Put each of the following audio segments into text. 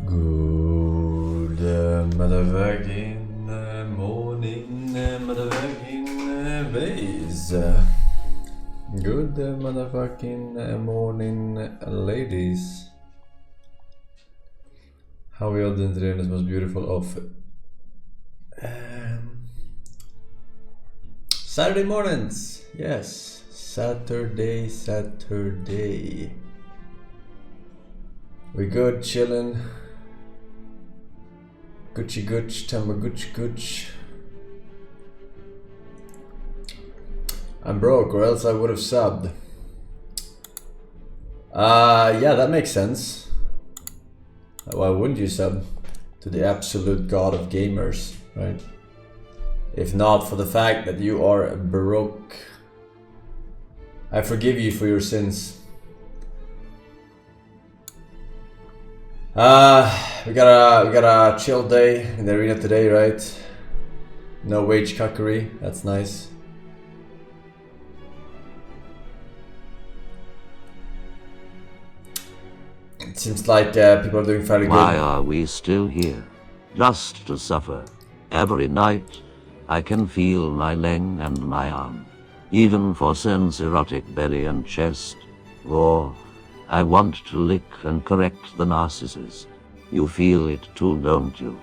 Good motherfucking morning, motherfucking ways. Good motherfucking morning, ladies. How are we all doing today on this most beautiful of Saturday mornings? Yes, Saturday. We good, chillin'. Gucci Gucci, Tamagotchi Gucci. I'm broke, or else I would have subbed. Yeah, that makes sense. Why wouldn't you sub to the absolute god of gamers, right? If not for the fact that you are broke. I forgive you for your sins. We got a chill day in the arena today, right? No wage cuckery, that's nice. It seems like people are doing fairly good. Why are we still here? Just to suffer. Every night, I can feel my leg and my arm. Even Forsen's erotic belly and chest. Or, I want to lick and correct the narcissus. You feel it too, don't you?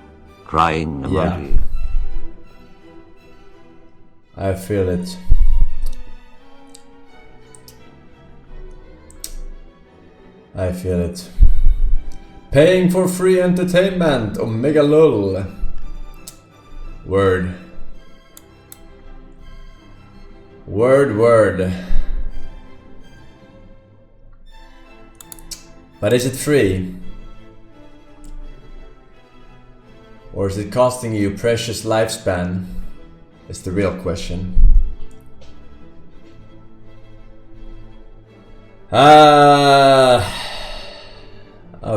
Crying emoji. Yeah. I feel it. I feel it. Paying for free entertainment, Omega lol. Word. Word. But is it free? Or is it costing you precious lifespan? Is the real question. Oh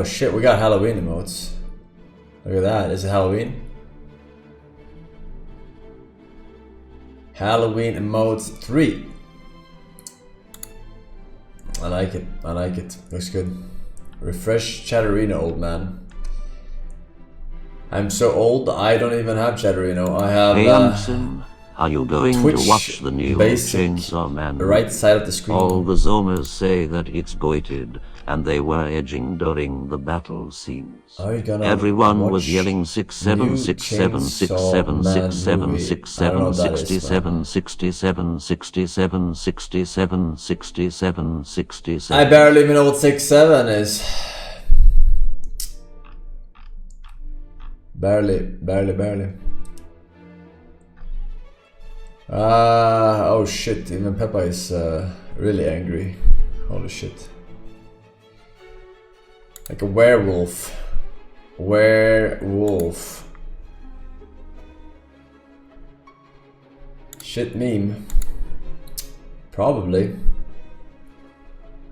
shit, we got Halloween emotes. Look at that, is it Halloween? Halloween emotes 3. I like it, looks good. Refresh Chatterino, old man. I'm so old, I don't even have Chatterino. I have Hey are you going Twitch to watch the new Chainsaw Man? The right side of the screen. All the Zoomers say that it's goited, and they were edging during the battle scenes. Everyone was yelling 67. I barely even know what 67 is. Barely. Oh shit, even Peppa is really angry. Holy shit. Like a werewolf. Shit meme. Probably.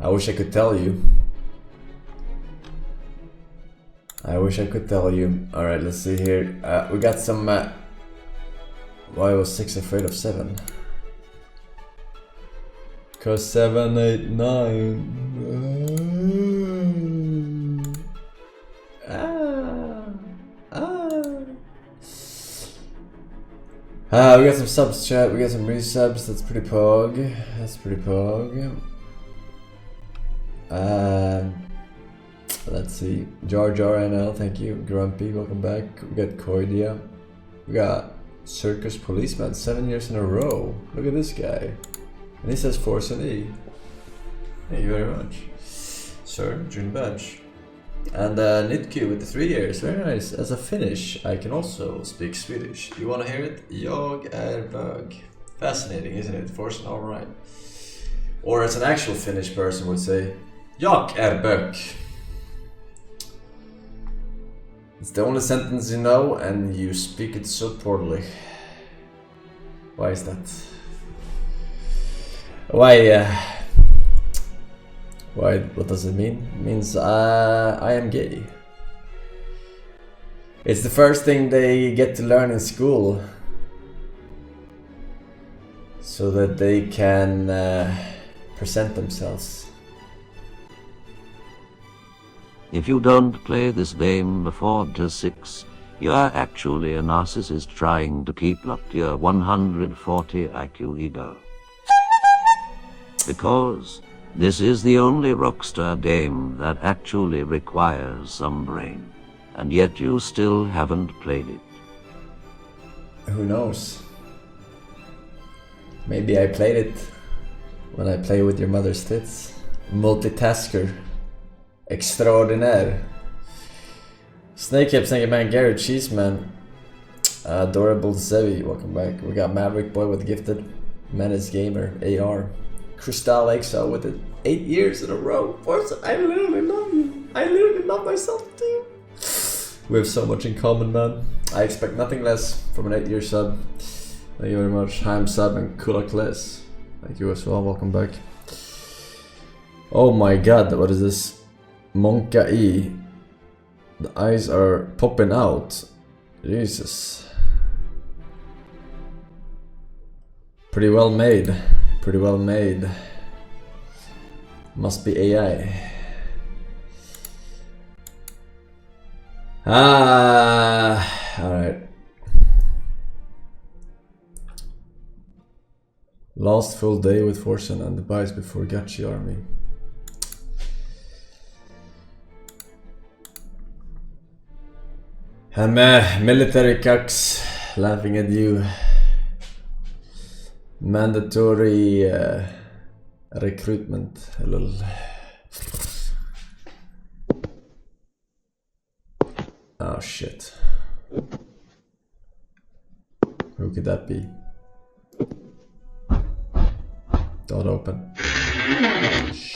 I wish I could tell you. Alright, let's see here. We got some... why was 6 afraid of 7? Cause 7, 8, 9... we got some subs, chat. We got some resubs. That's pretty pog. Let's see. Jar NL, thank you. Grumpy, welcome back. We got Koidia. We got Circus Policeman, 7 years in a row. Look at this guy. And he says Forsen E. Thank you very much. Sir, June Badge. And Nitku with the 3 years, very nice. As a Finnish, I can also speak Swedish. Do you want to hear it? Jag är bög. Fascinating, isn't it? Forsen, alright. Or as an actual Finnish person would say, Jag är bög. It's the only sentence you know, and you speak it so poorly. Why is that? Why, what does it mean? It means I am gay. It's the first thing they get to learn in school. So that they can present themselves. If you don't play this game before 6, you are actually a narcissist trying to keep up your 140 IQ ego. Because this is the only Rockstar game that actually requires some brain, and yet you still haven't played it. Who knows? Maybe I played it when I play with your mother's tits. Multitasker. Extraordinaire. Snakehips, thank you man. Gary Cheeseman. Adorable Zevi, welcome back. We got Maverick Boy with Gifted. Menace Gamer, AR. Crystal Exo with it 8 years in a row. Forsen, I literally love you. I literally love myself too. We have so much in common, man. I expect nothing less from an 8-year sub. Thank you very much. Haim Sub and Kulak Les. Thank you as well, welcome back. Oh my god, what is this? monkaOMEGA. The eyes are popping out. Jesus. Pretty well made. Pretty well made. Must be AI. Alright. Last full day with Forsen and the buys before Gachi army. Military cucks laughing at you. Mandatory recruitment. Lol. Oh shit. Who could that be? Don't open.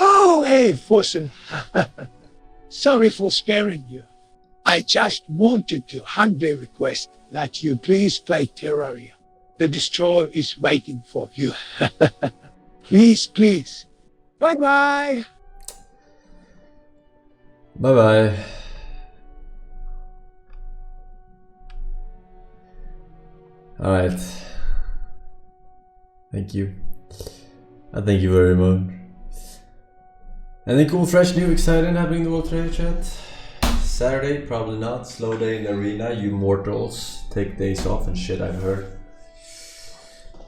Oh, hey, Forsen. Sorry for scaring you. I just wanted to humbly request that you please play Terraria. The Destroyer is waiting for you. Please, please. Bye-bye. Bye-bye. Alright. Thank you. Thank you very much. Anything cool, fresh, new, exciting happening in the World Trade Chat? Saturday, probably not. Slow day in the arena. You mortals take days off and shit, I've heard.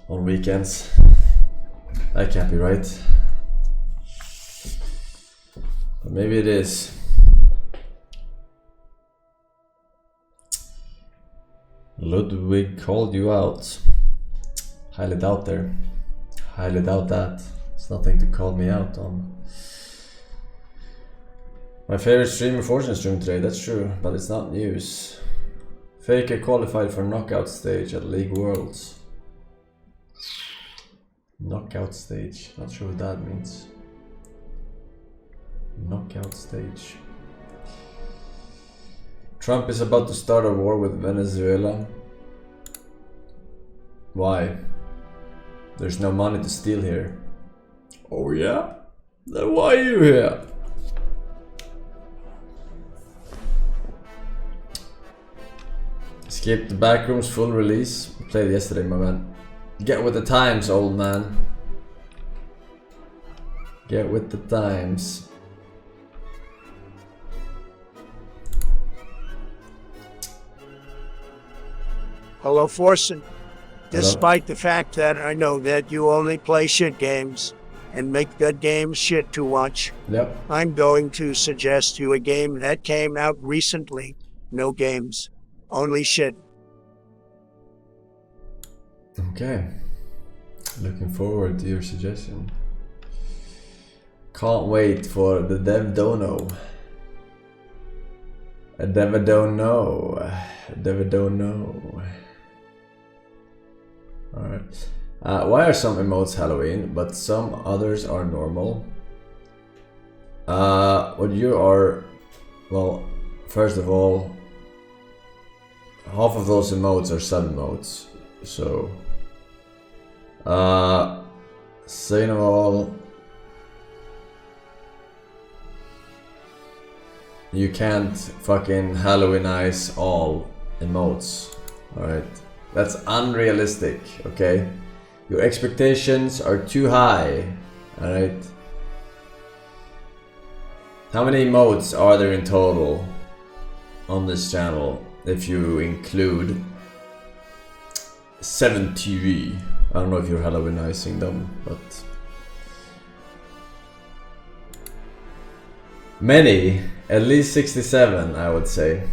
On weekends. That can't be right. But maybe it is. Ludwig called you out. Highly doubt there. Highly doubt that. It's nothing to call me out on. My favorite streamer Forsen stream today, that's true, but it's not news. Faker qualified for knockout stage at League Worlds. Knockout stage, not sure what that means. Knockout stage. Trump is about to start a war with Venezuela. Why? There's no money to steal here. Oh yeah? Then why are you here? Escape the Backrooms full release. We played yesterday, my man. Get with the times, old man. Get with the times. Hello, Forsen. Despite the fact that I know that you only play shit games and make good games shit to watch, Yep. I'm going to suggest you a game that came out recently. No games. Only shit. Okay. Looking forward to your suggestion. Can't wait for the Dev Don't Know. A Dev Don't Know. A Dev Don't Know. Alright. Why are some emotes Halloween, but some others are normal? What you are... Well, first of all, half of those emotes are sub emotes. So... second of all... You can't fucking Halloweenize all emotes. Alright? That's unrealistic, okay? Your expectations are too high. Alright? How many emotes are there in total on this channel if you include 7 TV? I don't know if you're Halloweenizing them, but many, at least 67, I would say.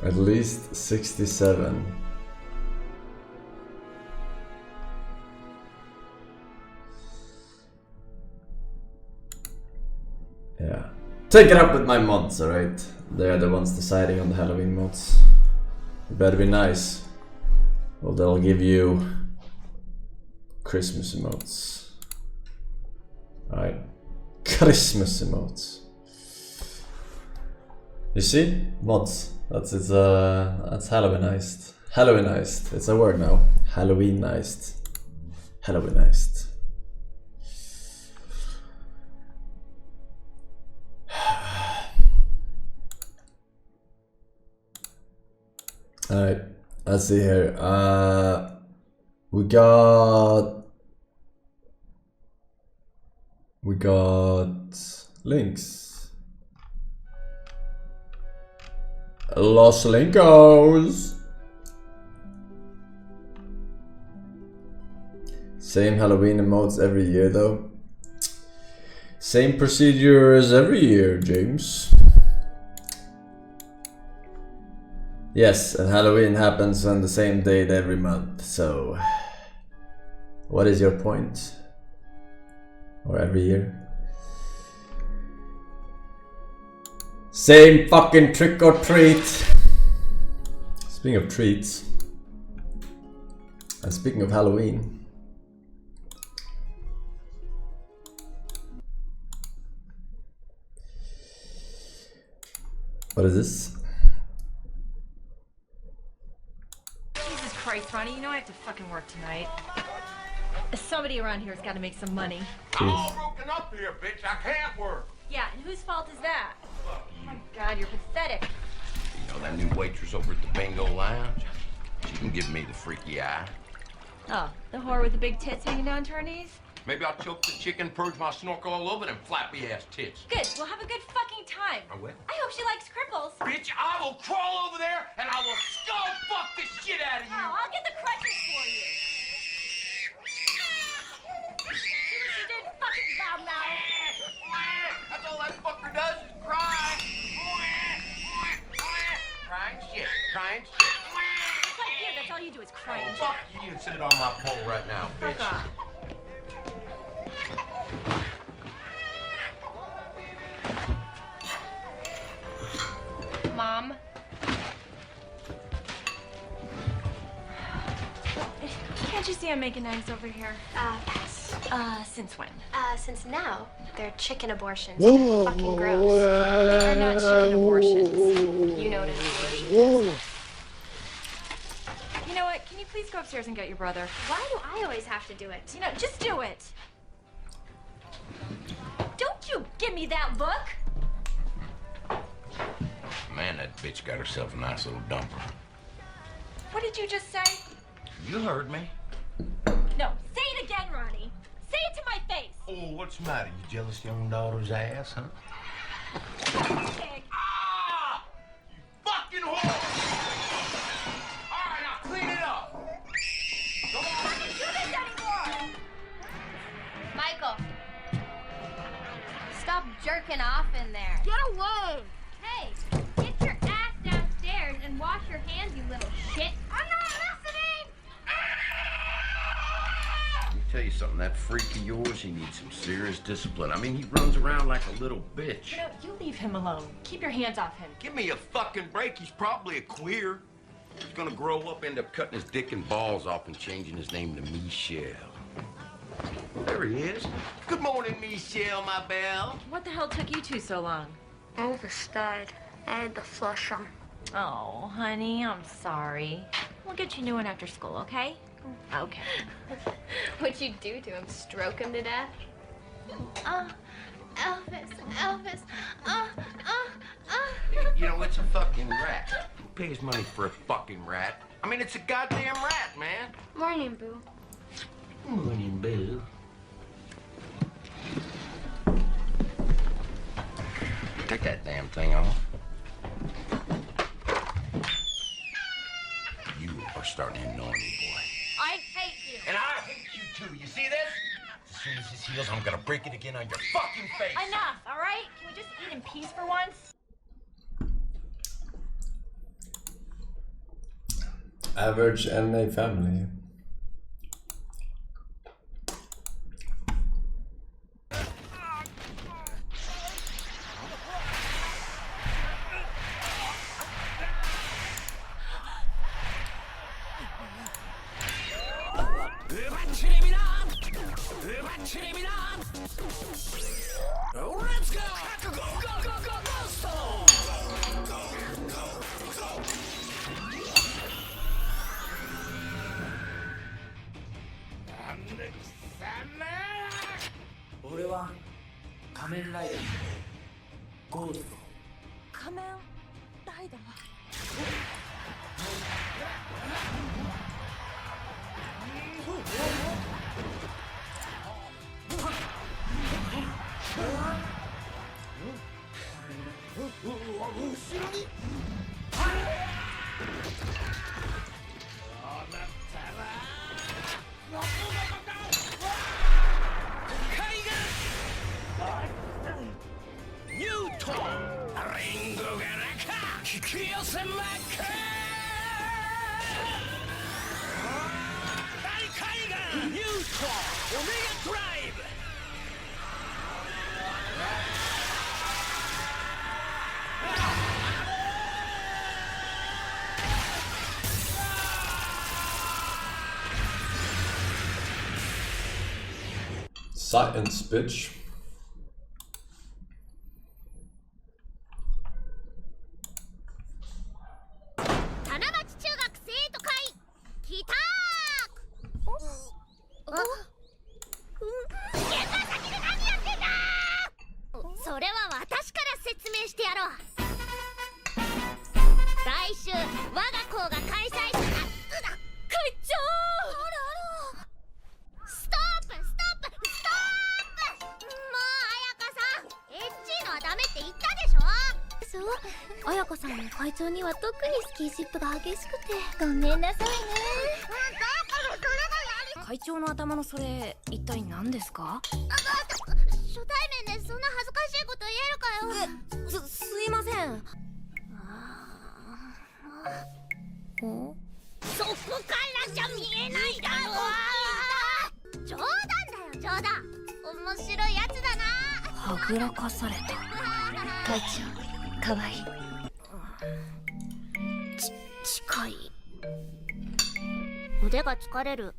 At least 67. Yeah. Take it up with my mods, alright? They're the ones deciding on the Halloween mods. You better be nice. Well, they'll give you Christmas emotes. Alright. Christmas emotes. You see? Mods. That's Halloweenized. Halloweenized. It's a word now. Halloweenized. Halloweenized. Alright, let's see here. We got links. Los Linkos. Same Halloween emotes every year though. Same procedure as every year, James. Yes, and Halloween happens on the same date every month, so what is your point? Or every year? Same fucking trick or treat. Speaking of treats, and speaking of Halloween, what is this? Christ, Ronnie, you know I have to fucking work tonight. Somebody around here's got to make some money. I'm all broken up here, bitch. I can't work. Yeah, and whose fault is that? Oh my God, you're pathetic. You know that new waitress over at the bingo lounge? She can give me the freaky eye. Oh, the whore with the big tits hanging down to her knees? Maybe I'll choke the chicken, purge my snorkel all over them flappy ass tits. Good, we'll have a good fucking time. I will. I hope she likes cripples. Bitch, I will crawl over there and I will skull fuck the shit out of you. Oh, I'll get the crutches for you. See what you did, fucking loudmouth. That's all that fucker does is cry. Crying shit, crying shit. It's like you, that's all you do is cry and Fuck you and sit it on my pole right now, bitch. Fuck off. Mom? Can't you see I'm making eggs over here? Since when? Since now, they're chicken abortions. Whoa. They're fucking gross. They are not chicken abortions. You know what an abortion is. You know what? Can you please go upstairs and get your brother? Why do I always have to do it? You know, just do it. Don't you give me that look. Man, that bitch got herself a nice little dumper. What did you just say? You heard me. No, say it again, Ronnie. Say it to my face. Oh, what's the matter? You jealous of your own daughter's ass, huh? Pig. Ah! You fucking whore! All right, now clean it up. Come on. I can't do this anymore. Michael, stop jerking off in there. Get away. Hey, get your ass downstairs and wash your hands, you little shit. I'm not listening. Let me tell you something. That freak of yours, he needs some serious discipline. I mean, he runs around like a little bitch. You know, you leave him alone. Keep your hands off him. Give me a fucking break. He's probably a queer. He's gonna grow up, end up cutting his dick and balls off and changing his name to Michelle. There he is. Good morning, Michelle, my belle. What the hell took you two so long? Elvis died. I had to flush him. Oh, honey, I'm sorry. We'll get you a new one after school, okay? Okay. What'd you do to him? Stroke him to death? Elvis. You know, it's a fucking rat. Who pays money for a fucking rat? I mean, it's a goddamn rat, man. Morning, Boo. Morning, Boo. Choose his heels, I'm gonna break it again on your fucking face! Enough, all right? Can we just eat in peace for once? Average anime family. Let's go! Go, go, go, go, go,俺は仮面ライダーゴールド。仮面ライダー。Science, bitch.会長には特にスキンシップが激しくてごめんなさいね。会長の頭のそれ一体何ですか？初対面でそんな恥ずかしいこと言えるかよ。すいません。そこからじゃ見えないだろ。冗談だよ冗談。面白いやつだな。はぐらかされた。会長かわいい。近い。腕が疲れる。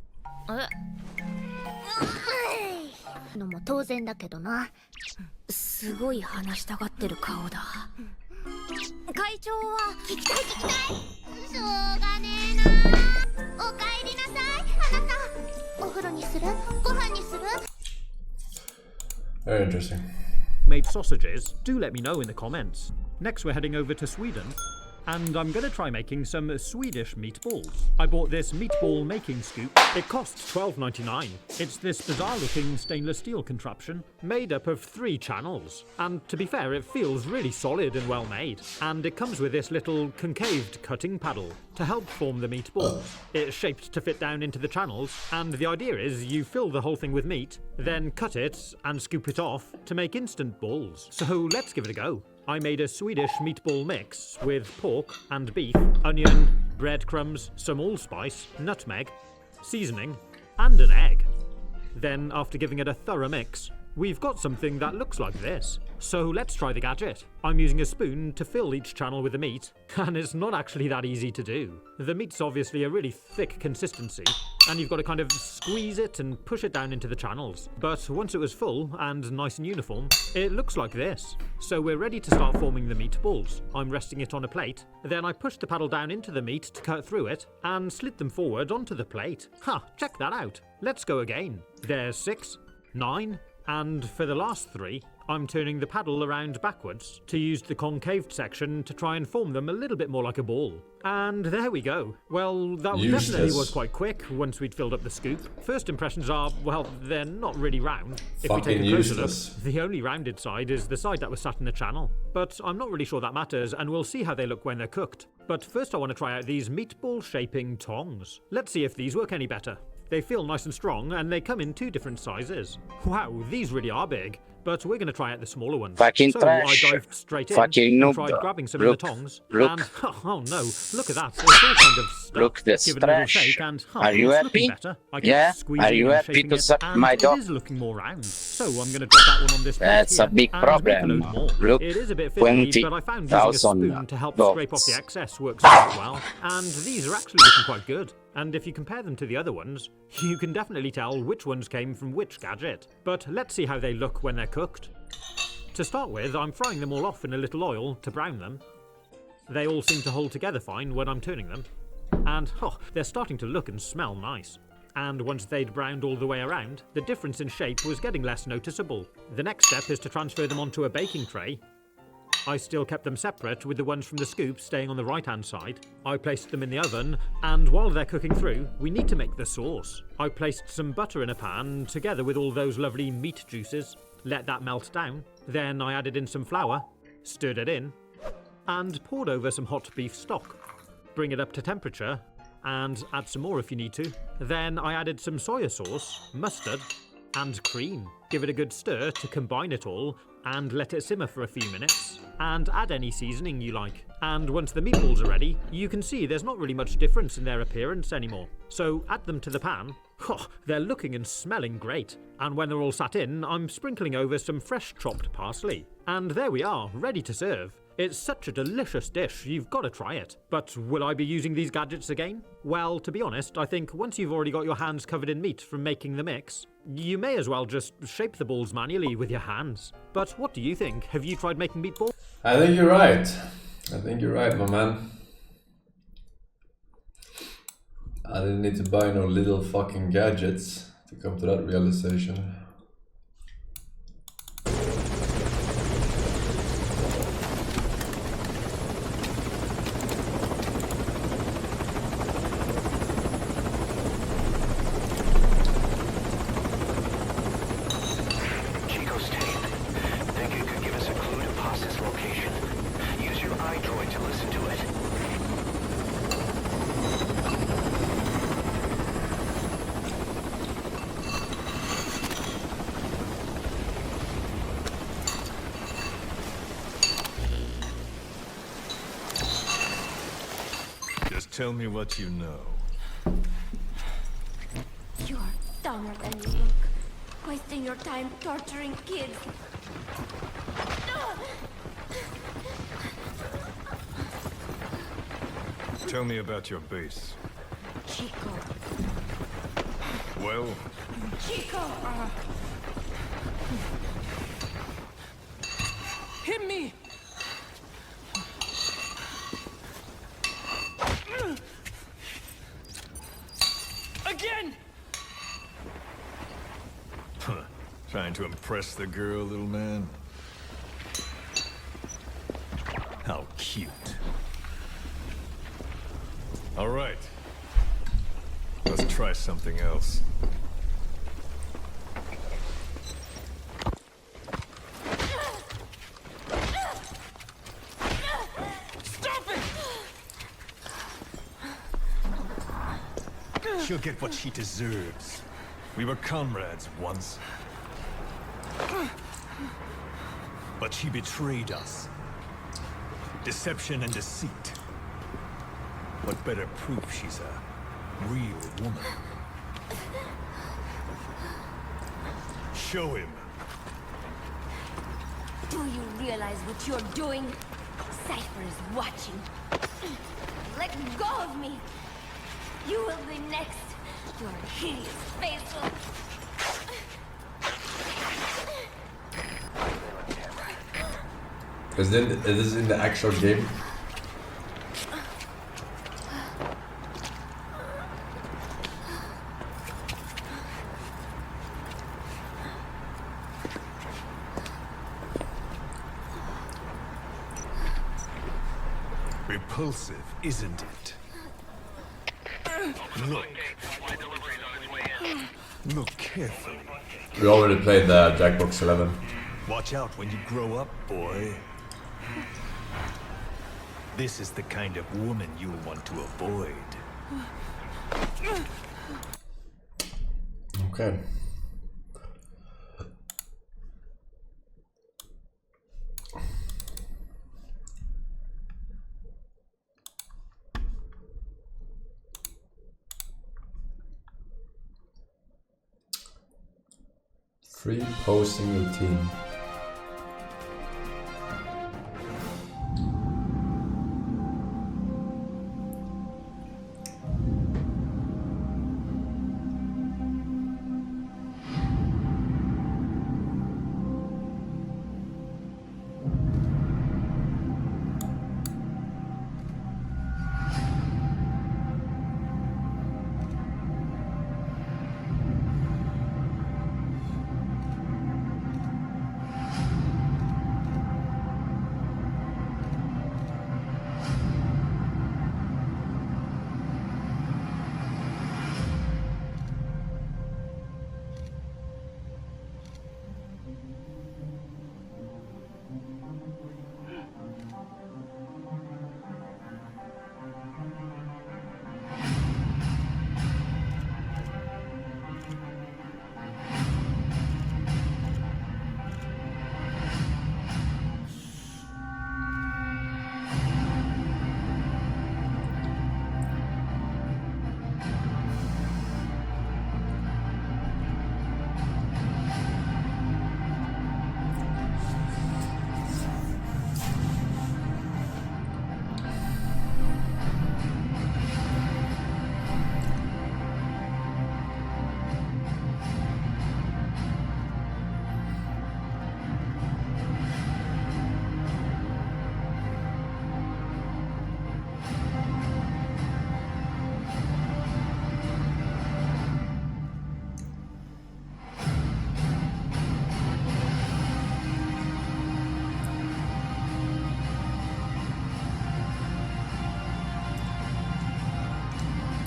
のも当然だけどな。すごい話したがってる顔だ。会長は聞きたい聞きたい。しょうがねえな。おかえりなさいあなた。お風呂にする？ご飯にする？ Very interesting. Made sausages? Do let me know in the comments. Next we're heading over to Sweden. And I'm gonna try making some Swedish meatballs. I bought this meatball making scoop. It costs $12.99. It's this bizarre looking stainless steel contraption made up of 3 channels. And to be fair, it feels really solid and well made. And it comes with this little concaved cutting paddle to help form the meatball. It's shaped to fit down into the channels, and the idea is you fill the whole thing with meat, then cut it and scoop it off to make instant balls. So let's give it a go. I made a Swedish meatball mix with pork and beef, onion, breadcrumbs, some allspice, nutmeg, seasoning, and an egg. Then, after giving it a thorough mix, we've got something that looks like this. So let's try the gadget. I'm using a spoon to fill each channel with the meat, and it's not actually that easy to do. The meat's obviously a really thick consistency, and you've got to kind of squeeze it and push it down into the channels. But once it was full and nice and uniform, it looks like this. So we're ready to start forming the meatballs. I'm resting it on a plate, then I pushed the paddle down into the meat to cut through it, and slid them forward onto the plate. Ha, check that out. Let's go again. There's 6, 9, and for the last 3, I'm turning the paddle around backwards to use the concaved section to try and form them a little bit more like a ball. And there we go. Well, that definitely was quite quick once we'd filled up the scoop. First impressions are, well, they're not really round. If we take a closer look, the only rounded side is the side that was sat in the channel. But I'm not really sure that matters, and we'll see how they look when they're cooked. But first I want to try out these meatball shaping tongs. Let's see if these work any better. They feel nice and strong, and they come in 2 different sizes. Wow, these really are big. But we're going to try out the smaller ones. Fucking so trash. I dived straight in Fucking and noob. tried grabbing some Look, of the tongs. look. And, oh no, look at that. It's all kind of stuck. Look, this Give it a little trash. shake and, Are you it's looking happy? better. I kept Yeah? squeezing Are you and happy shaking to it, suck and my dog? it is looking more round. So I'm going to drop that one on this plate That's here a big and problem. make a load more. Look, It is a bit fiddly, but I found using a 20,000 spoon to help dogs. scrape off the excess works quite well. And these are actually looking quite good. And if you compare them to the other ones, you can definitely tell which ones came from which gadget. But let's see how they look when they're cooked. To start with, I'm frying them all off in a little oil to brown them. They all seem to hold together fine when I'm turning them. And, they're starting to look and smell nice. And once they'd browned all the way around, the difference in shape was getting less noticeable. The next step is to transfer them onto a baking tray. I still kept them separate, with the ones from the scoop staying on the right-hand side. I placed them in the oven, and while they're cooking through, we need to make the sauce. I placed some butter in a pan, together with all those lovely meat juices. Let that melt down. Then I added in some flour, stirred it in, and poured over some hot beef stock. Bring it up to temperature, and add some more if you need to. Then I added some soya sauce, mustard, and cream. Give it a good stir to combine it all, and let it simmer for a few minutes. And add any seasoning you like. And once the meatballs are ready, you can see there's not really much difference in their appearance anymore. So add them to the pan. They're looking and smelling great. And when they're all sat in, I'm sprinkling over some fresh chopped parsley. And there we are, ready to serve. It's such a delicious dish, you've got to try it. But will I be using these gadgets again? Well, to be honest, I think once you've already got your hands covered in meat from making the mix, you may as well just shape the balls manually with your hands. But what do you think? Have you tried making meatballs? I think you're right. I think you're right, my man. I didn't need to buy no little fucking gadgets to come to that realization. Chico's tape. Think it could give us a clue to Paz's location. Use your iDroid to listen to it. Just tell me what you know. You're dumber than you look. Wasting your time torturing kids. Tell me about your base. Chico. Well, Chico! Hit me! Again! trying to impress the girl, little man? How cute. All right. Let's try something else. Stop it! She'll get what she deserves. We were comrades once. But she betrayed us. Deception and deceit. What better proof she's a real woman? Show him. Do you realize what you're doing? Cypher is watching. Let go of me. You will be next. Your hideous face will... Is this in the actual game? Repulsive, isn't it? Look. Look carefully. We already played the Jackbox 11. Watch out when you grow up, boy. This is the kind of woman you'll want to avoid. Okay. Free posting routine.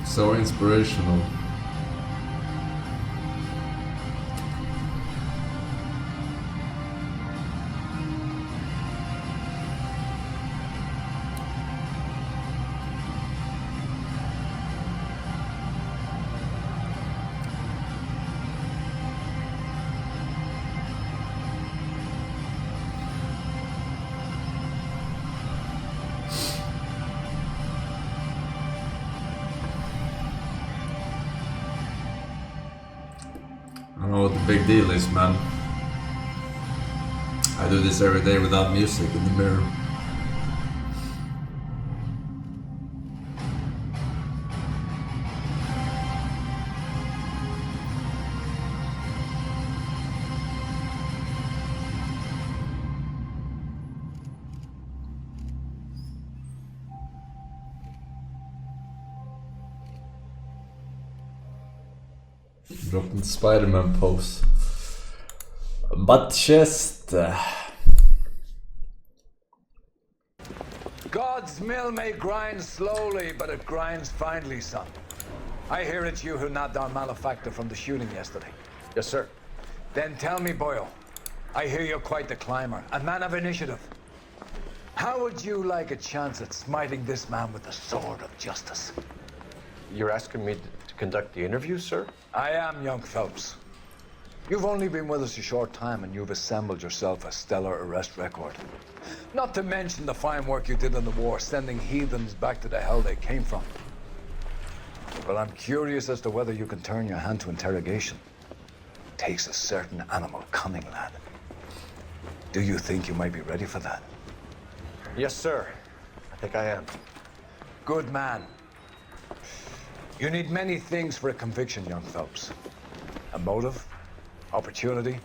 So inspirational. I don't know what the big deal is, man. I do this every day without music in the mirror. Dropped in Spider-Man pose. But chest. God's mill may grind slowly, but it grinds finely, son. I hear it's you who nabbed our malefactor from the shooting yesterday. Yes, sir. Then tell me, Boyle, I hear you're quite the climber, a man of initiative. How would you like a chance at smiting this man with the sword of justice? You're asking me to conduct the interview, sir? I am, young Phelps. You've only been with us a short time and you've assembled yourself a stellar arrest record. Not to mention the fine work you did in the war, sending heathens back to the hell they came from. But I'm curious as to whether you can turn your hand to interrogation. It takes a certain animal cunning, lad. Do you think you might be ready for that? Yes, sir. I think I am. Good man. You need many things for a conviction, young Phelps. A motive, opportunity,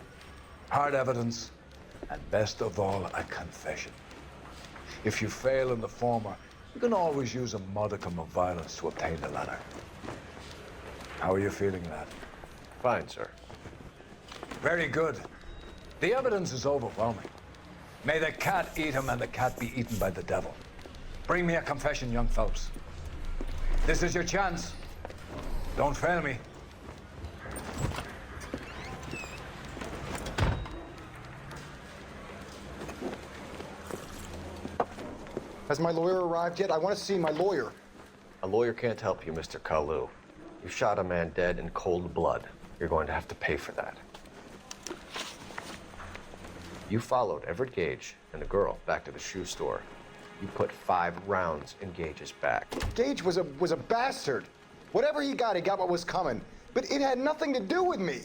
hard evidence, and best of all, a confession. If you fail in the former, you can always use a modicum of violence to obtain the latter. How are you feeling, lad? Fine, sir. Very good. The evidence is overwhelming. May the cat eat him and the cat be eaten by the devil. Bring me a confession, young Phelps. This is your chance. Don't fail me. Has my lawyer arrived yet? I want to see my lawyer. A lawyer can't help you, Mr. Kalu. You shot a man dead in cold blood. You're going to have to pay for that. You followed Everett Gage and the girl back to the shoe store. You put 5 rounds in Gage's back. Gage was a bastard. Whatever he got what was coming. But it had nothing to do with me.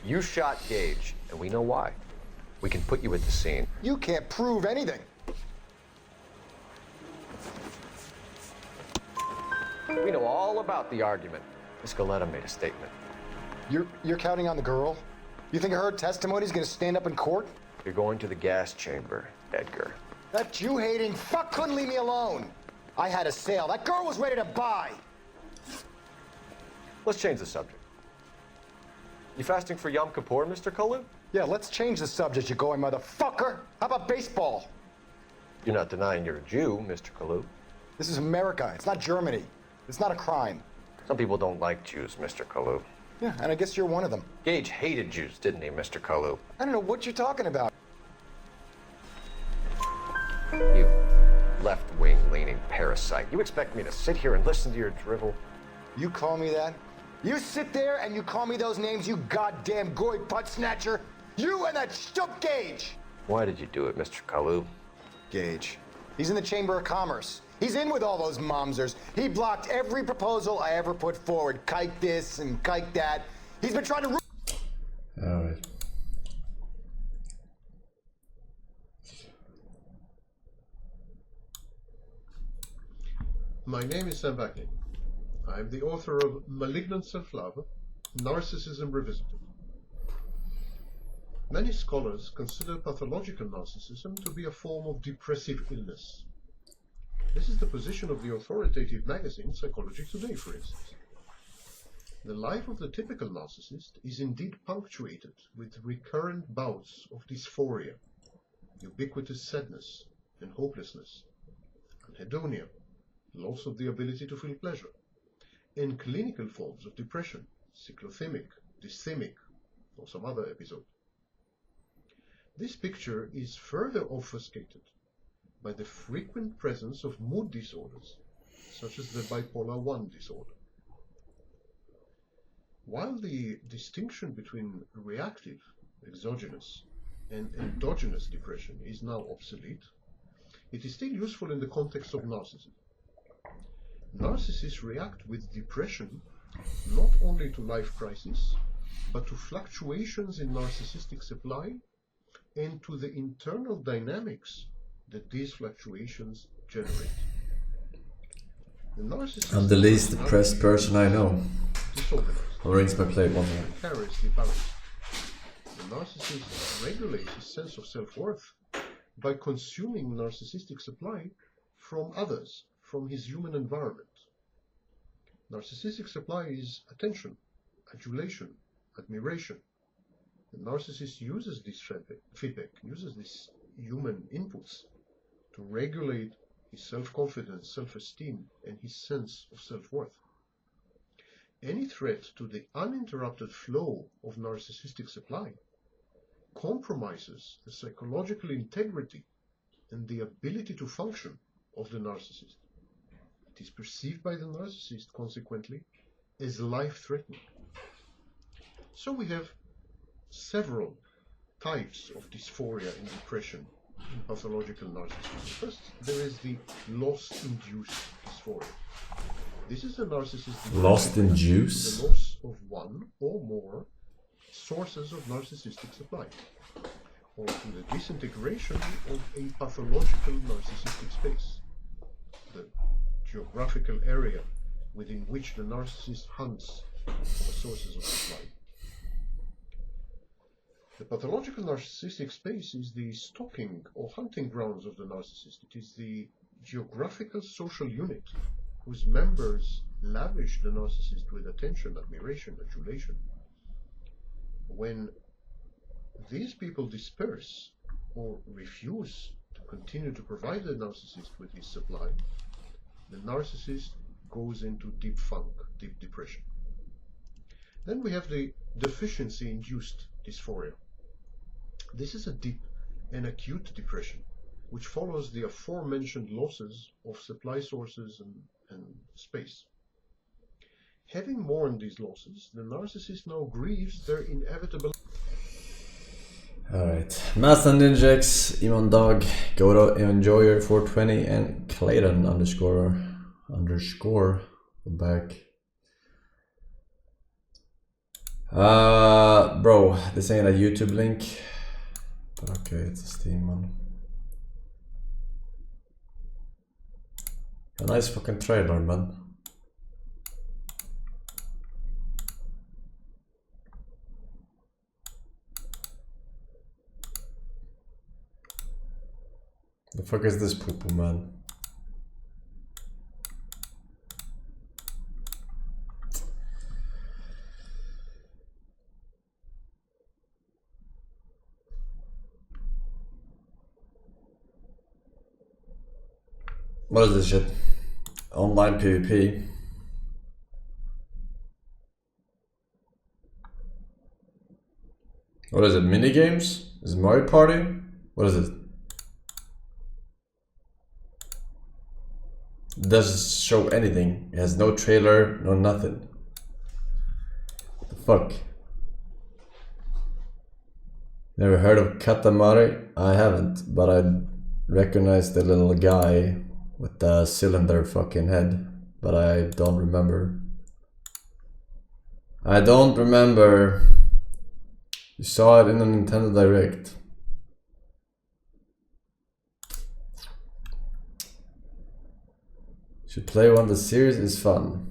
You shot Gage, and we know why. We can put you at the scene. You can't prove anything. We know all about the argument. Miss Galetta made a statement. You're counting on the girl? You think her testimony is gonna stand up in court? You're going to the gas chamber, Edgar. That Jew-hating fuck couldn't leave me alone. I had a sale. That girl was ready to buy. Let's change the subject. You fasting for Yom Kippur, Mr. Kalu? Yeah, let's change the subject, you going motherfucker. How about baseball? You're not denying you're a Jew, Mr. Kalu. This is America. It's not Germany. It's not a crime. Some people don't like Jews, Mr. Kalu. Yeah, and I guess you're one of them. Gage hated Jews, didn't he, Mr. Kalu? I don't know what you're talking about. You left-wing leaning parasite. You expect me to sit here and listen to your drivel? You call me that? You sit there and you call me those names, you goddamn goy putt snatcher? You and that stup Gage! Why did you do it, Mr. Kalu? Gage. He's in the Chamber of Commerce. He's in with all those momsers. He blocked every proposal I ever put forward. Kike this and kike that. He's been trying to... Alright. My name is Sam Buckley. I am the author of Malignant Self-Love, Narcissism Revisited. Many scholars consider pathological narcissism to be a form of depressive illness. This is the position of the authoritative magazine Psychology Today, for instance. The life of the typical narcissist is indeed punctuated with recurrent bouts of dysphoria, ubiquitous sadness and hopelessness, anhedonia, loss of the ability to feel pleasure, and clinical forms of depression, cyclothymic, dysthymic, or some other episode. This picture is further obfuscated by the frequent presence of mood disorders, such as the bipolar I disorder. While the distinction between reactive, exogenous, and endogenous depression is now obsolete, it is still useful in the context of narcissism. Narcissists react with depression not only to life crises, but to fluctuations in narcissistic supply and to the internal dynamics that these fluctuations generate. The narcissist I'm the least depressed person I know. I'll rinse my plate one more. Vicariously balanced. The narcissist regulates his sense of self-worth by consuming narcissistic supply from others, from his human environment. Narcissistic supply is attention, adulation, admiration. The narcissist uses this feedback, uses these human inputs to regulate his self-confidence, self-esteem, and his sense of self-worth. Any threat to the uninterrupted flow of narcissistic supply compromises the psychological integrity and the ability to function of the narcissist. It is perceived by the narcissist, consequently, as life-threatening. So we have several types of dysphoria and depression in pathological narcissism. First, there is the loss-induced dysphoria. This is a narcissist loss-induced? The loss of one or more sources of narcissistic supply, or to the disintegration of a pathological narcissistic space, the geographical area within which the narcissist hunts for sources of supply. The pathological narcissistic space is the stalking or hunting grounds of the narcissist. It is the geographical social unit whose members lavish the narcissist with attention, admiration, adulation. When these people disperse or refuse to continue to provide the narcissist with his supply, the narcissist goes into deep funk, deep depression. Then we have the deficiency-induced dysphoria. This is a deep and acute depression, which follows the aforementioned losses of supply sources and space. Having mourned these losses, the narcissist now grieves their inevitable... Alright, Master Ninjax, Emon Dog, Godo Enjoyer 420, and Clayton underscore back. Bro, this ain't a YouTube link, but okay, it's a Steam one. A nice fucking trailer, man. The fuck is this poo-poo, man? What is this shit? Online PvP. What is it? Mini games? Is it Mario Party? What is it? It doesn't show anything. It has no trailer, no nothing. What the fuck? Never heard of Katamari? I haven't, but I recognize the little guy with the cylinder fucking head, but I don't remember. I don't remember. You saw it in the Nintendo Direct. Should play one. The series is fun.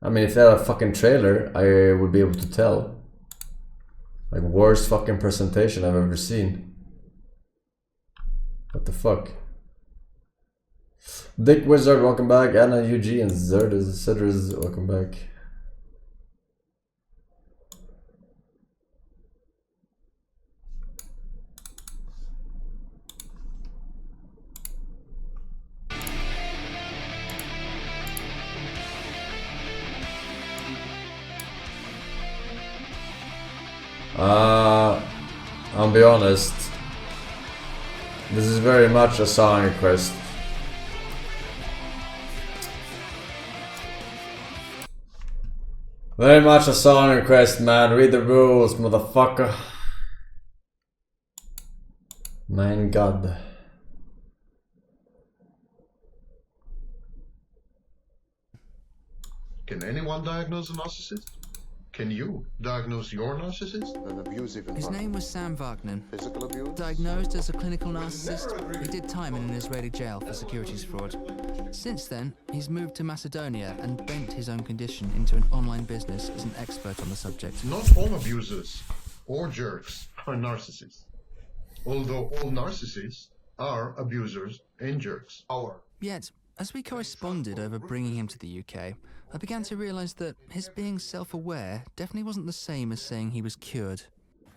I mean, if they had a fucking trailer, I would be able to tell. Like, worst fucking presentation I've ever seen. What the fuck? Dick Wizard, welcome back. Anna, UG, and Zerders, welcome back. I'll be honest. This is very much a song request. Very much a song request, man. Read the rules, motherfucker. Mein God. Can anyone diagnose a narcissist? Can you diagnose your narcissist? An abusive His name was Sam Wagner. Physical abuse? Diagnosed as a clinical narcissist, he did time in an Israeli jail for securities fraud. Since then, he's moved to Macedonia and bent his own condition into an online business as an expert on the subject. Not all abusers or jerks are narcissists, although all narcissists are abusers and jerks. Yet, as we corresponded over bringing him to the UK, I began to realise that his being self-aware definitely wasn't the same as saying he was cured.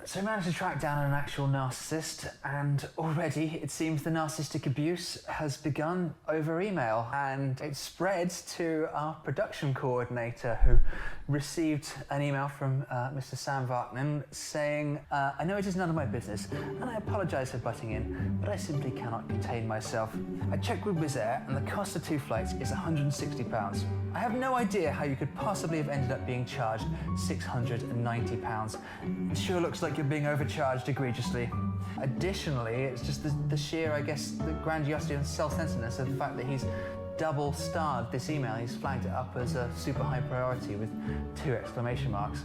So we managed to track down an actual narcissist, and already it seems the narcissistic abuse has begun over email, and it spread to our production coordinator, who received an email from Mr. Sam Wagner saying, I know it is none of my business, and I apologise for butting in, but I simply cannot contain myself. I checked with Wizz Air, and the cost of 2 flights is £160. I have no idea how you could possibly have ended up being charged £690. It sure looks like you're being overcharged egregiously. Additionally, it's just the sheer, I guess, the grandiosity and self-centeredness of the fact that he's double-starred this email. He's flagged it up as a super high priority with 2 exclamation marks.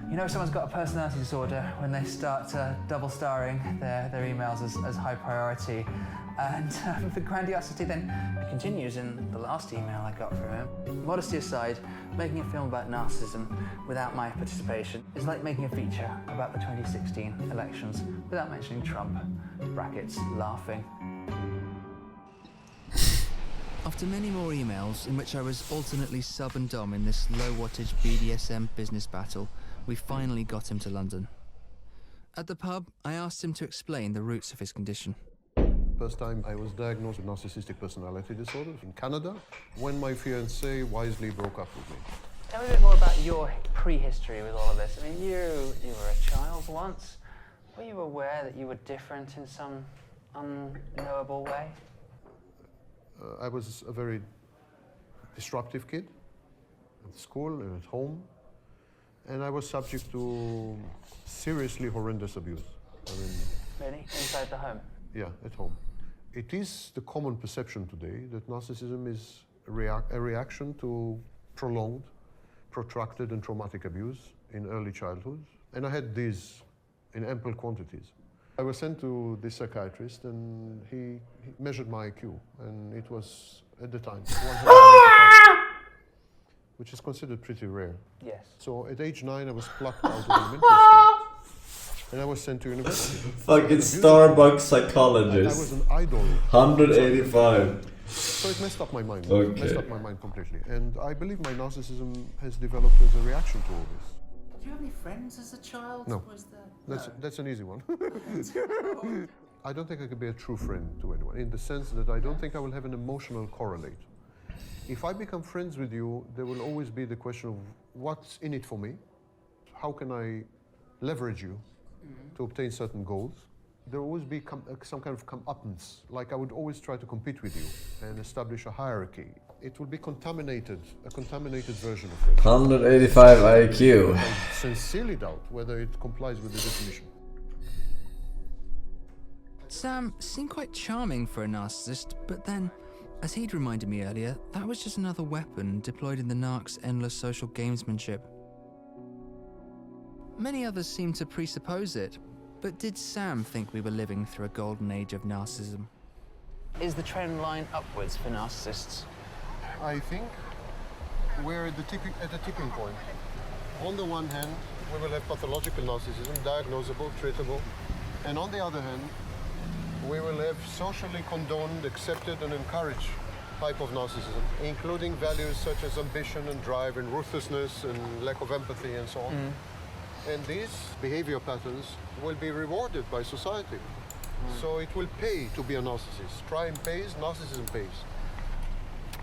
You know someone's got a personality disorder when they start double-starring their emails as high priority. And the grandiosity then continues in the last email I got from him. Modesty aside, making a film about narcissism without my participation is like making a feature about the 2016 elections without mentioning Trump. Brackets, laughing. After many more emails in which I was alternately sub and dom in this low-wattage BDSM business battle, we finally got him to London. At the pub, I asked him to explain the roots of his condition. First time I was diagnosed with narcissistic personality disorder in Canada when my fiancée wisely broke up with me. Tell me a bit more about your prehistory with all of this. I mean, you were a child once. Were you aware that you were different in some unknowable way? I was a very disruptive kid at school and at home, and I was subject to seriously horrendous abuse. I mean, Really? Inside the home? yeah, at home. It is the common perception today that narcissism is a reaction to prolonged, protracted and traumatic abuse in early childhood. And I had these in ample quantities. I was sent to this psychiatrist and he measured my IQ, and it was, at the time, 195, which is considered pretty rare. Yes. So at age 9 I was plucked out of elementary school and I was sent to university. Fucking Starbucks psychologist. I was an idol. 185. So it messed up my mind. Okay. It messed up my mind completely. And I believe my narcissism has developed as a reaction to all this. Did you have any friends as a child? No. Was there... That's an easy one. I don't think I could be a true friend to anyone, in the sense that I don't think I will have an emotional correlate. If I become friends with you, there will always be the question of what's in it for me? How can I leverage you to obtain certain goals? There will always be some kind of comeuppance. Like I would always try to compete with you and establish a hierarchy. It will be contaminated, a contaminated version of friendship. 185 IQ. I sincerely doubt whether it complies with the definition. Sam seemed quite charming for a narcissist, but then, as he'd reminded me earlier, that was just another weapon deployed in the narc's endless social gamesmanship. Many others seemed to presuppose it, but did Sam think we were living through a golden age of narcissism? Is the trend line upwards for narcissists? I think we're at the tipping point. On the one hand, we will have pathological narcissism, diagnosable, treatable, and on the other hand, we will have socially condoned, accepted, and encouraged type of narcissism, including values such as ambition and drive and ruthlessness and lack of empathy and so on. And these behavior patterns will be rewarded by society. So it will pay to be a narcissist. Crime pays, narcissism pays.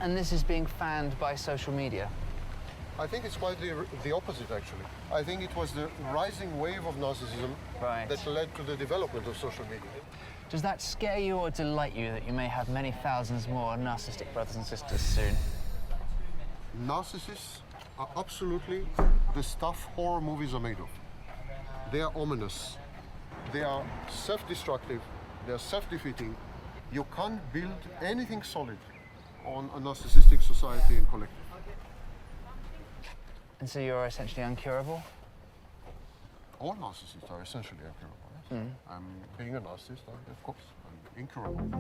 And this is being fanned by social media? I think it's quite the opposite, actually. I think it was the rising wave of narcissism that led to the development of social media. Does that scare you or delight you that you may have many thousands more narcissistic brothers and sisters soon? Narcissists are absolutely the stuff horror movies are made of. They are ominous. They are self-destructive. They are self-defeating. You can't build anything solid on a narcissistic society and collective. And so you're essentially uncurable? All narcissists are essentially incurable. Yes. I'm being a narcissist, of course. I'm incurable.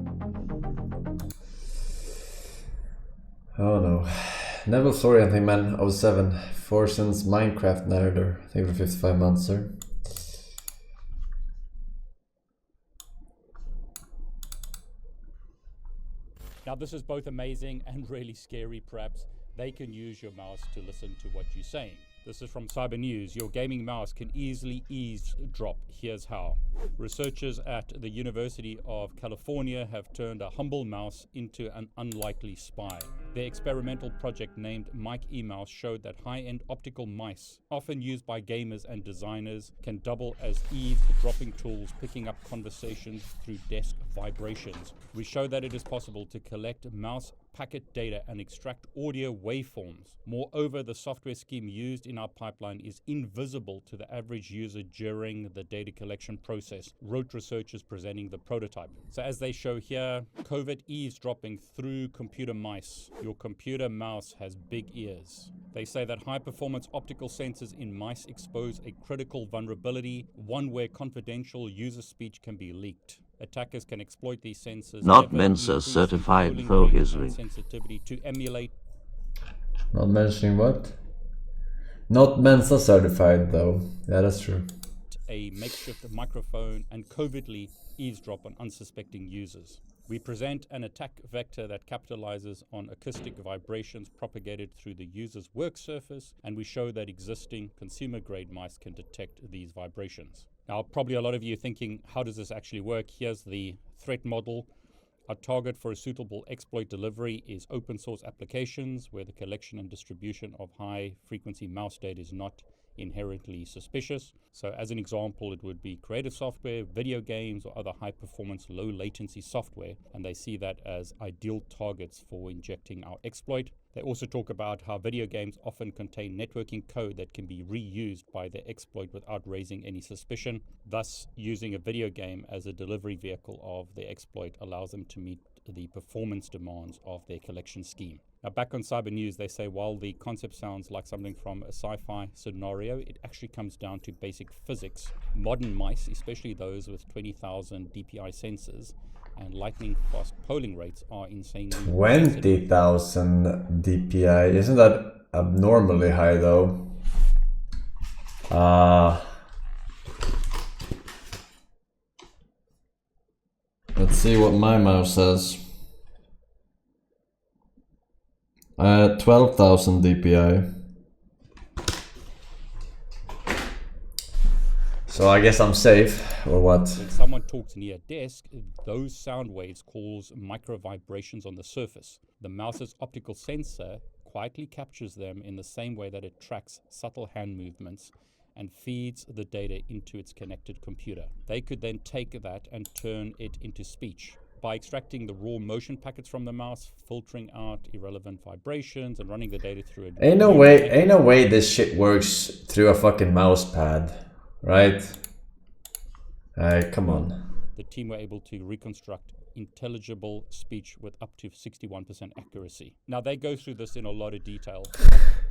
Oh no. Neville Story, I think, man. 07. Forsen's Minecraft narrator. Thank you for 55 months, sir. Now this is both amazing and really scary, perhaps. They can use your mouse to listen to what you're saying. This is from Cyber News. Your gaming mouse can easily eavesdrop. Here's how. Researchers at the University of California have turned a humble mouse into an unlikely spy. Their experimental project named monkaOMEGA showed that high-end optical mice, often used by gamers and designers, can double as eavesdropping tools, picking up conversations through desk vibrations. We show that it is possible to collect mouse packet data and extract audio waveforms. Moreover, the software scheme used in our pipeline is invisible to the average user during the data collection process, wrote researchers presenting the prototype. So as they show here, covert eavesdropping through computer mice. Your computer mouse has big ears. They say that high-performance optical sensors in mice expose a critical vulnerability, one where confidential user speech can be leaked. Attackers can exploit these sensors. Not Mensa certified for his link. Sensitivity to emulate. Not mentioning what? Not Mensa certified though. Yeah, that's true. A makeshift microphone and covertly eavesdrop on unsuspecting users. We present an attack vector that capitalizes on acoustic vibrations propagated through the user's work surface, and we show that existing consumer-grade mice can detect these vibrations. Now, probably a lot of you are thinking, how does this actually work? Here's the threat model. Our target for a suitable exploit delivery is open source applications where the collection and distribution of high-frequency mouse data is not inherently suspicious. So as an example, it would be creative software, video games, or other high-performance, low-latency software, and they see that as ideal targets for injecting our exploit. They also talk about how video games often contain networking code that can be reused by the exploit without raising any suspicion. Thus, using a video game as a delivery vehicle of the exploit allows them to meet the performance demands of their collection scheme. Now, back on Cyber News, they say while the concept sounds like something from a sci-fi scenario, it actually comes down to basic physics. Modern mice, especially those with 20,000 DPI sensors and lightning-fast polling rates, are insanely 20,000 DPI. Isn't that abnormally high, though? Let's see what my mouse says. 12,000 DPI. So I guess I'm safe, or what? When someone talks near a desk, those sound waves cause micro vibrations on the surface. The mouse's optical sensor quietly captures them in the same way that it tracks subtle hand movements and feeds the data into its connected computer. They could then take that and turn it into speech. By extracting the raw motion packets from the mouse, filtering out irrelevant vibrations, and running the data through it. Ain't no way this shit works through a fucking mouse pad, right? Come on. The team were able to reconstruct intelligible speech with up to 61% accuracy. Now, they go through this in a lot of detail.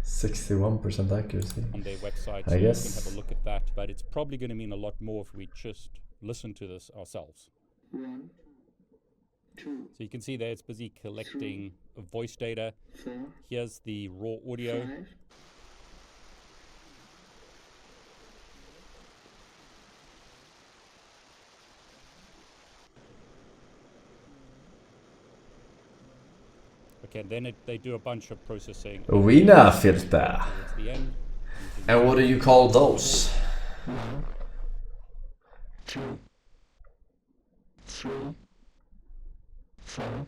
61% accuracy. On their website, I so guess. you can have a look at that, but it's probably going to mean a lot more if we just listen to this ourselves. 1, 2. So you can see there it's busy collecting voice data. 4. Here's the raw audio. 5. Okay, then they do a bunch of processing. Arena filter. Towards the end. And what do you call those? 1, 2, 3, 4.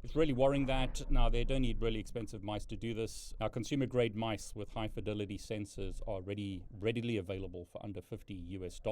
It's really worrying that now they don't need really expensive mice to do this. Now, consumer grade mice with high fidelity sensors are readily available for under $50 US.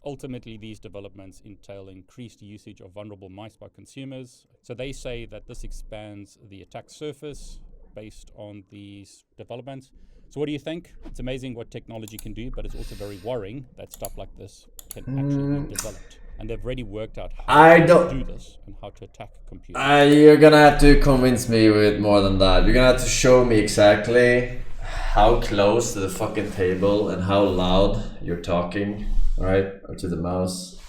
Ultimately, these developments entail increased usage of vulnerable mice by consumers. So they say that this expands the attack surface based on these developments. So what do you think? It's amazing what technology can do, but it's also very worrying that stuff like this can actually be developed. And they've already worked out how to do this and how to attack computers. You're gonna have to convince me with more than that. You're gonna have to show me exactly how close to the fucking table and how loud you're talking, right? Or to the mouse.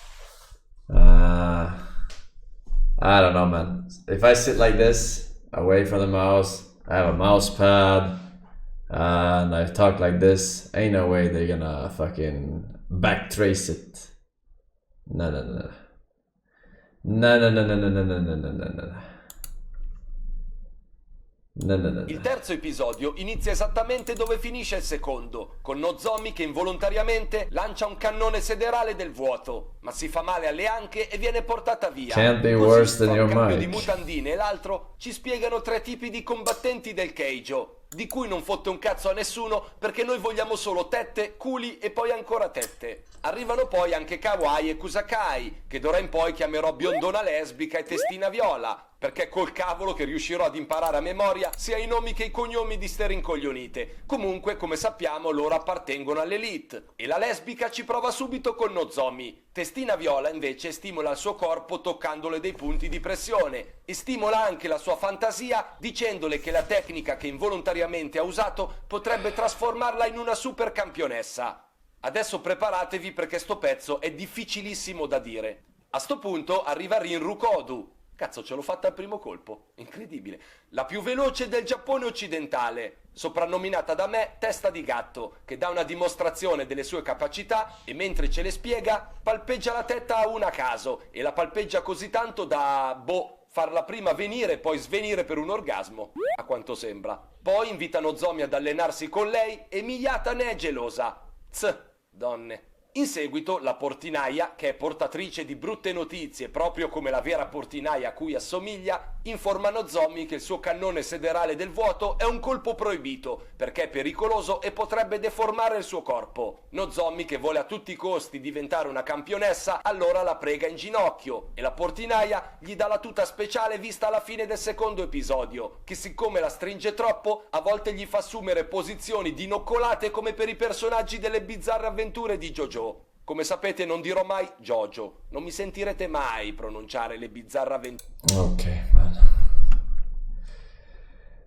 I don't know, man. If I sit like this, away from the mouse, I have a mouse pad, and I talk like this, ain't no way they're gonna fucking backtrace it. No. Il terzo episodio inizia esattamente dove finisce il secondo, con Nozomi che involontariamente lancia un cannone siderale del vuoto, ma si fa male alle anche e viene portata via. Can't be worse than your cambio di mic. mutandine e l'altro ci spiegano 3 tipi di combattenti del Keijo, di cui non fotte un cazzo a nessuno perché noi vogliamo solo tette, culi e poi ancora tette. Arrivano poi anche Kawaii e Kusakai, che d'ora in poi chiamerò biondona lesbica e testina viola, perché col cavolo che riuscirò ad imparare a memoria sia i nomi che i cognomi di ste rincoglionite. Comunque, come sappiamo, loro appartengono all'elite. E la lesbica ci prova subito con Nozomi. Testina viola invece stimola il suo corpo toccandole dei punti di pressione e stimola anche la sua fantasia dicendole che la tecnica che involontariamente ha usato potrebbe trasformarla in una super campionessa. Adesso preparatevi perché sto pezzo è difficilissimo da dire. A sto punto arriva Rinru Kodu. Cazzo, ce l'ho fatta al primo colpo. Incredibile. La più veloce del Giappone occidentale. Soprannominata da me testa di gatto, che dà una dimostrazione delle sue capacità e mentre ce le spiega palpeggia la tetta a una a caso e la palpeggia così tanto da, farla prima venire e poi svenire per un orgasmo, a quanto sembra. Poi invita Nozomi ad allenarsi con lei e Miyata ne è gelosa. Donne. In seguito la portinaia, che è portatrice di brutte notizie proprio come la vera portinaia a cui assomiglia, informa Nozomi che il suo cannone sederale del vuoto è un colpo proibito perché è pericoloso e potrebbe deformare il suo corpo. Nozomi, che vuole a tutti i costi diventare una campionessa, allora la prega in ginocchio e la portinaia gli dà la tuta speciale vista alla fine del secondo episodio, che siccome la stringe troppo a volte gli fa assumere posizioni dinoccolate come per i personaggi delle bizzarre avventure di JoJo. Come sapete non dirò mai Jojo, non mi sentirete mai pronunciare le bizzarre avventure. Ok, man.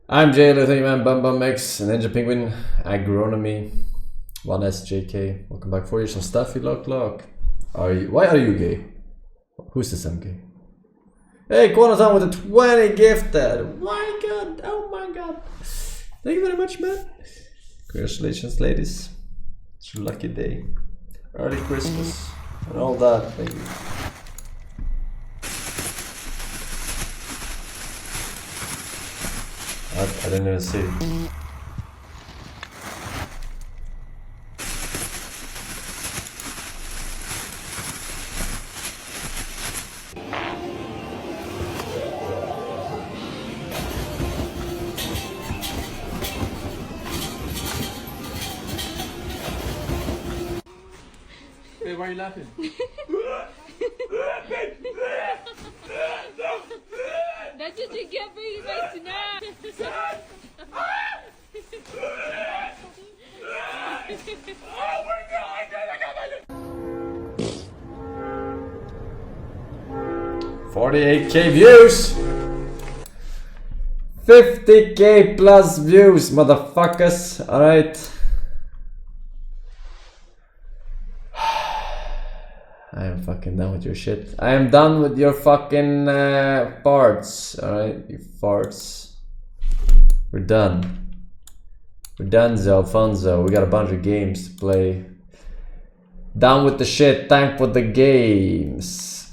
I'm Jailer, thank you man, Bum X, Ninja Penguin, Agronomy, 1SJK, welcome back. 4 years on Stuffy Lock. Why are you gay? Who's this I'm gay? Hey, Quantum with a 20 gifted! My god, oh my god. Thank you very much, man. Congratulations, ladies. It's your lucky day. Early Christmas and all that, thank you. I didn't even see it. Hey, why are you laughing? That's what you get for you guys tonight. Oh my god! 48k views! 50k plus views, motherfuckers! Alright. I am fucking done with your shit. I am done with your fucking farts. Alright, you farts. We're done. We're done, Alfonso. We got a bunch of games to play. Done with the shit. Time for the games.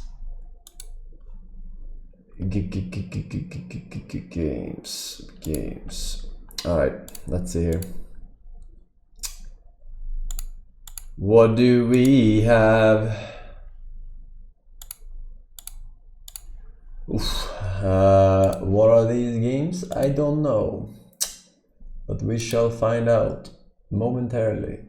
Games. Alright, let's see here. What do we have? Oof. What are these games? I don't know, but we shall find out momentarily.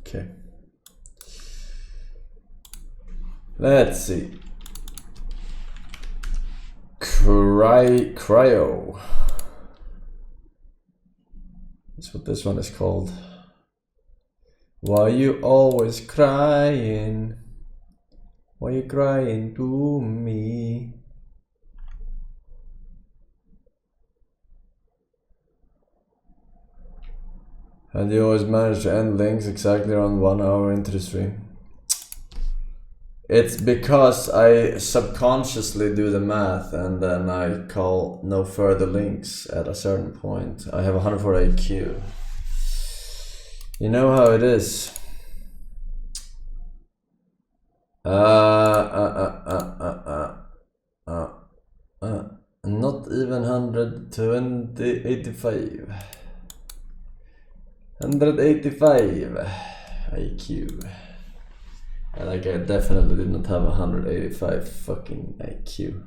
Okay, let's see. Cryo. That's what this one is called. Why you always crying? Why you crying to me? And you always manage to end links exactly around 1 hour into the stream. It's because I subconsciously do the math and then I call no further links at a certain point. I have 140 IQ. You know how it is. Not even 185. 185 IQ. Like I definitely did not have 185 fucking IQ.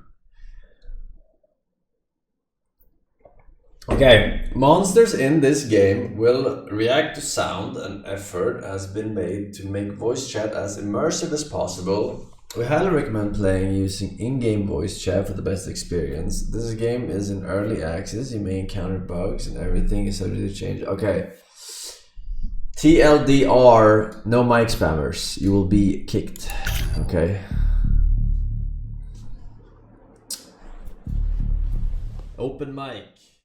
Okay, monsters in this game will react to sound, and effort has been made to make voice chat as immersive as possible. We highly recommend playing using in-game voice chat for the best experience. This game is in early access, you may encounter bugs and everything is subject to change. Okay. TLDR, no mic spammers, you will be kicked. Okay. Open mic.